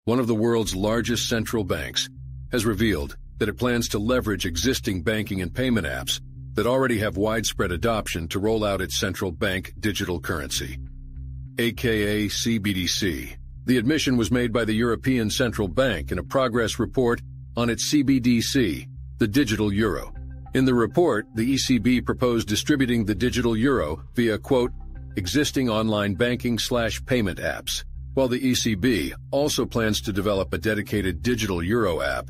one of the world's largest central banks, has revealed that it plans to leverage existing banking and payment apps that already have widespread adoption to roll out its central bank digital currency, aka CBDC. The admission was made by the European Central Bank in a progress report on its CBDC, the digital euro. In the report, the ECB proposed distributing the digital euro via, quote, existing online banking/payment apps. While the ECB also plans to develop a dedicated digital euro app,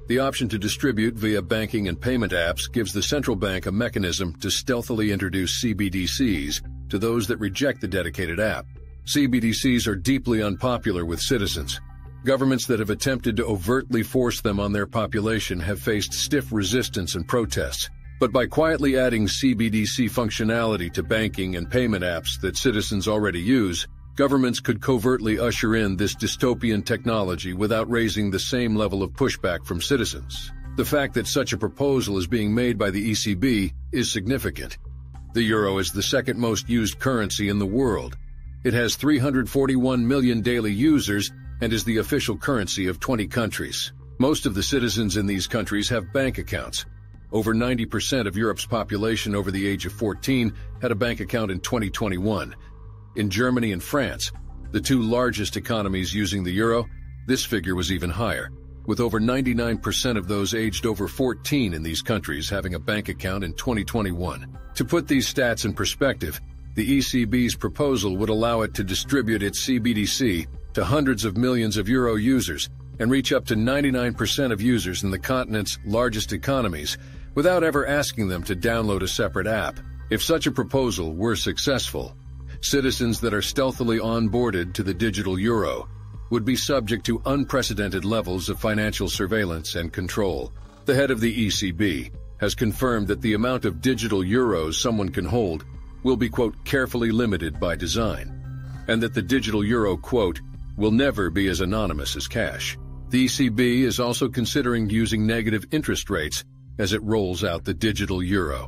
the option to distribute via banking and payment apps gives the central bank a mechanism to stealthily introduce CBDCs to those that reject the dedicated app. CBDCs are deeply unpopular with citizens. Governments that have attempted to overtly force them on their population have faced stiff resistance and protests. But by quietly adding CBDC functionality to banking and payment apps that citizens already use, governments could covertly usher in this dystopian technology without raising the same level of pushback from citizens. The fact that such a proposal is being made by the ECB is significant. The euro is the second most used currency in the world. It has 341 million daily users and is the official currency of 20 countries. Most of the citizens in these countries have bank accounts. Over 90% of Europe's population over the age of 14 had a bank account in 2021. In Germany and France, the two largest economies using the euro, this figure was even higher, with over 99% of those aged over 14 in these countries having a bank account in 2021. To put these stats in perspective, the ECB's proposal would allow it to distribute its CBDC to hundreds of millions of euro users and reach up to 99% of users in the continent's largest economies without ever asking them to download a separate app. If such a proposal were successful, citizens that are stealthily onboarded to the digital euro would be subject to unprecedented levels of financial surveillance and control. The head of the ECB has confirmed that the amount of digital euros someone can hold will be, quote, carefully limited by design, and that the digital euro, quote, will never be as anonymous as cash. The ECB is also considering using negative interest rates as it rolls out the digital euro.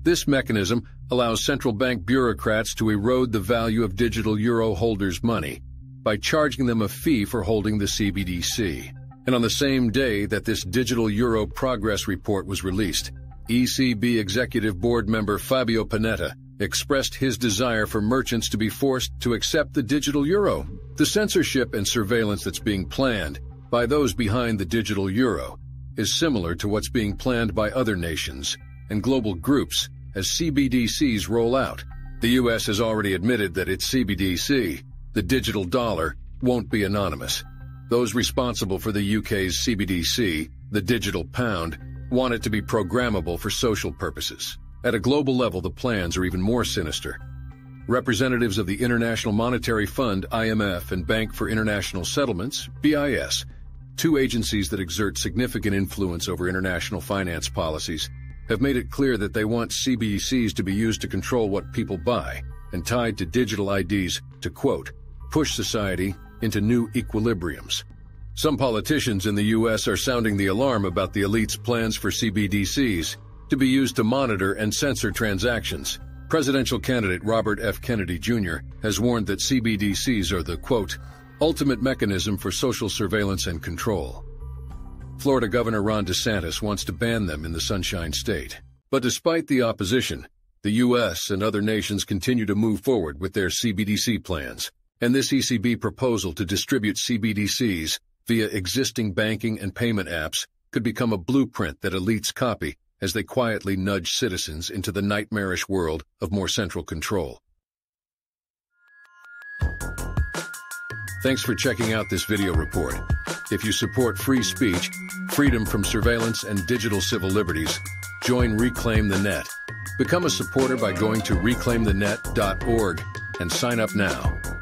This mechanism allows central bank bureaucrats to erode the value of digital euro holders' money by charging them a fee for holding the CBDC. And on the same day that this digital euro progress report was released, ECB Executive Board member Fabio Panetta expressed his desire for merchants to be forced to accept the digital euro. The censorship and surveillance that's being planned by those behind the digital euro is similar to what's being planned by other nations and global groups as CBDCs roll out. The US has already admitted that its CBDC, the digital dollar, won't be anonymous. Those responsible for the UK's CBDC, the digital pound, want it to be programmable for social purposes. At a global level, the plans are even more sinister. Representatives of the International Monetary Fund, IMF, and Bank for International Settlements, BIS, two agencies that exert significant influence over international finance policies, have made it clear that they want CBDCs to be used to control what people buy and tied to digital IDs to, quote, push society into new equilibriums. Some politicians in the U.S. are sounding the alarm about the elite's plans for CBDCs to be used to monitor and censor transactions. Presidential candidate Robert F. Kennedy Jr. has warned that CBDCs are the, quote, ultimate mechanism for social surveillance and control. Florida Governor Ron DeSantis wants to ban them in the Sunshine State. But despite the opposition, the U.S. and other nations continue to move forward with their CBDC plans. And this ECB proposal to distribute CBDCs via existing banking and payment apps could become a blueprint that elites copy as they quietly nudge citizens into the nightmarish world of more central control. Thanks for checking out this video report. If you support free speech, freedom from surveillance, and digital civil liberties, join Reclaim the Net. Become a supporter by going to reclaimthenet.org and sign up now.